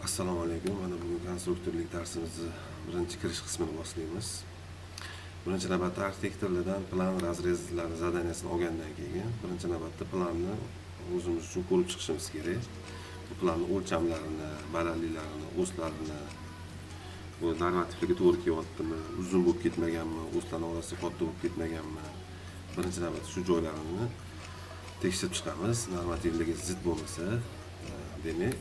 Assalomu alaykum. Mana bugun konstruktorlik darsimizni birinchi kirish qismini boshlaymiz. Birinchi navbatda arxitektorlardan plan razrezlari zadaniyasini olgandan keyin birinchi navbatda planni o'zimiz uchun ko'rib chiqishimiz kerak. Bu planning o'lchamlarini, balandliklarini, o'slarini, bu normativlarga to'g'ri kelyaptimi, uzun bo'lib ketmaganmi, o'slarning orasi katta bo'lib ketmaganmi. Birinchi navbatda shu joylarini tekshirib chiqamiz. Normativlarga zid bo'lmasa, demak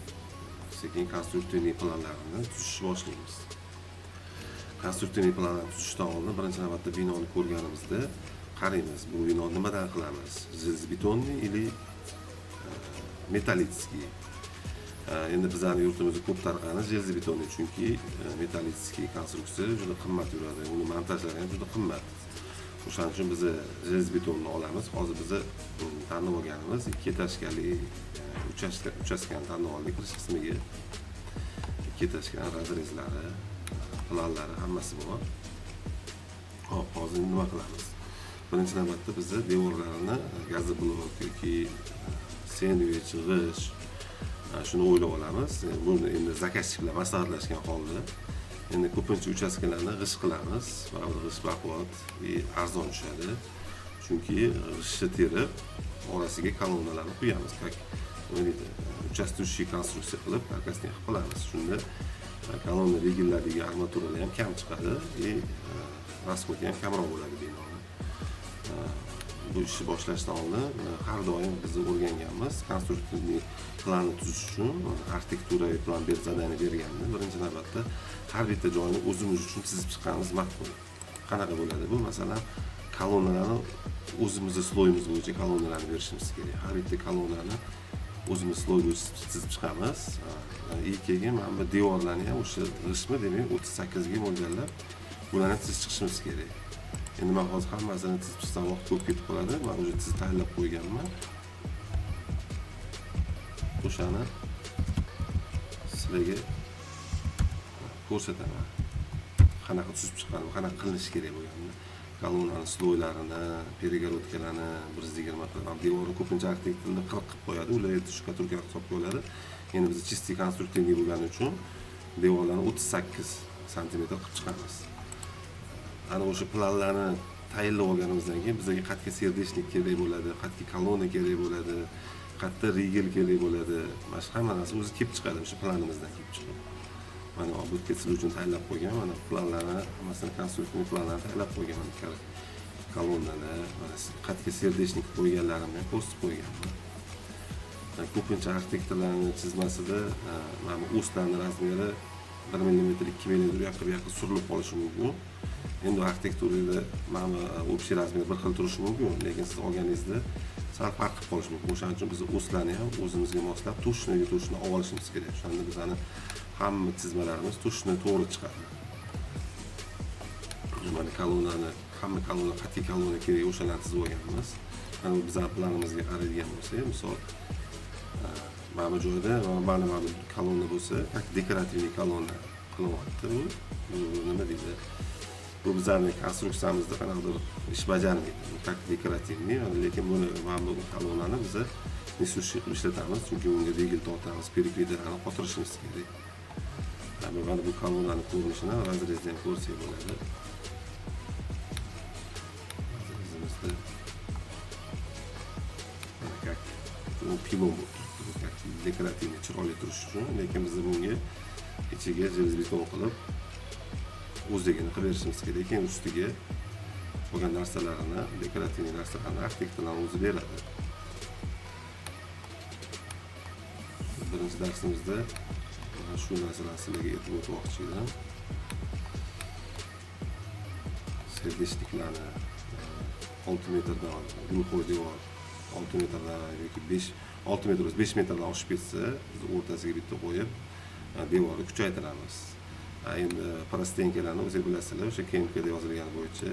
sekin konstruktorlik planlarini tuzishni boshlaymiz. Konstruktorlik planlarini tuzishdan oldin birinchi navbatda binoni ko'rganimizda qaraymiz, bu bino nimadan qilamiz? Железобетонный или metallitskiy. Endi bizning yurtimizda ko'p tarqalgan железобетонный, chunki metallitskiy konstruksiya juda qimmat yuradi. Uni montajlari ham juda qimmat. O'shaning uchun biz железобетonni olamiz. Hozir biz tanlab olganimiz 2 etажkali uchastkani tanlab oldik. Kirish qismiga 2 etажkani razrezlari, planlari hammasi bor. Hop, hozir nima qilamiz? Birinchi navbatda biz devorlarini gazoblok yoki sendvich, g'ish shuni o'ylab olamiz. Buni endi zakazchi bilan maslahatlashgan holda endi ko'pincha uchastkalarni g'ish qilamiz. Baribir g'ish baquvvat va arzon tushadi. Chunki g'ishni terib orasiga kolonnalarni qo'yamiz. Uchastkaviy konstruksiya qilib, karkasni qilib qilamiz. Shunda kolonna regillaridagi armaturalar ham kam chiqadi va rasxod ham kamroq bo'ladi binoning. Bu ishni boshlashdan oldin har doim biz o'rganganmiz, konstruktorlik planni tuzish uchun arxitekturaviy plan berib zadaniya berganda birinchi navbatda har bitta joyni o'zimiz uchun chizib chiqqanimiz ma'qul. Qanaqa bo'ladi bu? Masalan, kolonnalarni o'zimizning sloyimiz bo'yicha kolonnalarni berishimiz kerak. Har bitta kolonnani o'zimiz sloy bo'yicha chizib chiqamiz. Keyin mana bu devorlarni ham o'sha g'ishmi, demak 38 ga mo'ljallab bularni chizib chiqishimiz kerak. Endi men hozir hammasini chizib chiqsam vaqt ko'p ketib qoladi. Men o'zi chizib tayyorlab qo'yganman. O'shani sizlarga ko'rsataman. Qanaqa chizib chiqqanim, qanaqa qilinishi kerak bo'lganini. Kolonnaning sloylarini, перегородкаларni 120 qilib, devorni ko'pincha arxitektorlar 40 qilib qo'yadi. Ular shtukaturka hisobga oladi. Endi biz chisti konstruktorlik bo'lgani uchun devorlarni 38 sm qilib chiqamiz. Ana o'sha planlarni tayyorlab olganimizdan keyin bizga qat'iy serdeshnik kerak bo'ladi, qat'iy kolonna kerak bo'ladi, qat'iy rigel kerak bo'ladi. Mana shu hamma narsa o'zi kelib chiqadi, o'sha planimizdan kelib chiqadi. Mana bu sizlar uchun tayyorlab qo'ygan, mana planlarni, hammasini konstruktorlik planlarini tayyorlab qo'ygan. Kolonnalar, mana qat'iy serdeshnik qo'yganlarimni o'sib qo'yganman. Ko'pincha arxitektorlarning chizmasida mana o'slarning razmeri 1 mm, 2 mm bu yoqqa surilib qolishi mumkin. Endi arxitekturada mana общий razmer bir xil turishi mumkin, lekin siz olganingizda sal farq qilib qolishi mumkin. O'shaning uchun biz o'slarni ham o'zimizga moslab tushni olishimiz kerak. Shunda bizani hamma chizmalarimiz tushni to'g'ri chiqadi. Mana kolonnani, hamma kolonna, qat'iy kolonna kerak, o'shalarni chizib olganmiz. Mana bu bizning planimizga qaraydigan bo'lsak, misol mana bu joyda mana bu kolonna bo'lsa, dekorativniy kolonna qilyapti bu. Nima deydi? Bu bizning konstruksiyamizda qanaqadir ish bajarmaydi. Tak dekorativniy, lekin buni mana bu kolonnani biz nisushi qilib ishlatamiz, chunki unga regel tortamiz, periklidalarni qotirishimiz kerak. Mana bu kolonnaning ko'rinishini razrezdan ko'rsak bo'ladi. Razrezimizda mana как pilon dekorativniy chiroyli turishi uchun, lekin biz bunga ichiga железобетон qilib o'zligini qilib berishimiz kerak. Keyin ustiga qolgan narsalarini, dekorativniy narsalarni arxitektorlar o'zi beradi. Birinchi darsimizda shu narsalarni sizlarga aytib o'tmoqchi edim. Serdeshniklarni 6 metrdan guruh devor 6 metrdan yoki 6 metr 5 metrdan oshib ketsa, biz o'rtasiga bitta qo'yib devorni kuchaytiramiz. Endi prostenkalarni o'zingiz bilasizlar, o'sha KMKda yozilgani bo'yicha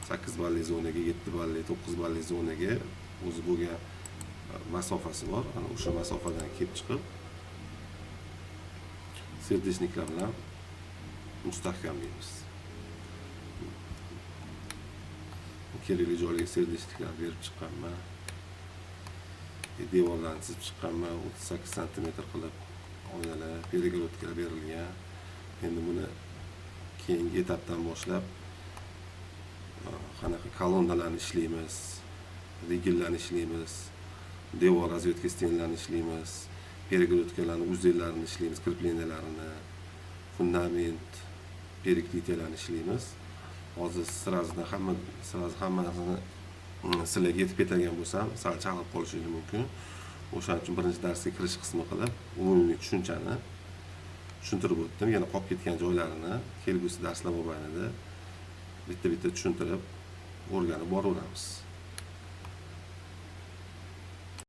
8 balli zonaga, 7 balli, 9 balli zonaga o'zi bo'lgan masofasi bor. Ana o'sha masofadan kelib chiqib serdeshniklar bilan mustahkamlaymiz. Kerakli joylarga serdeshniklar berib chiqqanman. Devorlarni chizib chiqqanman 38 sm qilib. oynalar, перегородкаlar berilgan. Endi buni keyingi etapdan boshlab qanaqa kolonnalarni ishlaymiz, rigillarni ishlaymiz, devor razvedka stenlarini ishlaymiz, перегородкаlarni uzellarini ishlaymiz, krepленияlarini, fundament, перекрытияларni ishlaymiz. Hozir sразу hammasini sizlarga yetib ketagan bo'lsam, sal chalg'ib qolishingiz mumkin. O'shaning uchun birinchi darsga kirish qismi qilib, umumiy tushunchani tushuntirib o'tdim. Yana qolib ketgan joylarini kelgusi darslar mobaynida bitta-bitta tushuntirib, o'rganib boraveramiz.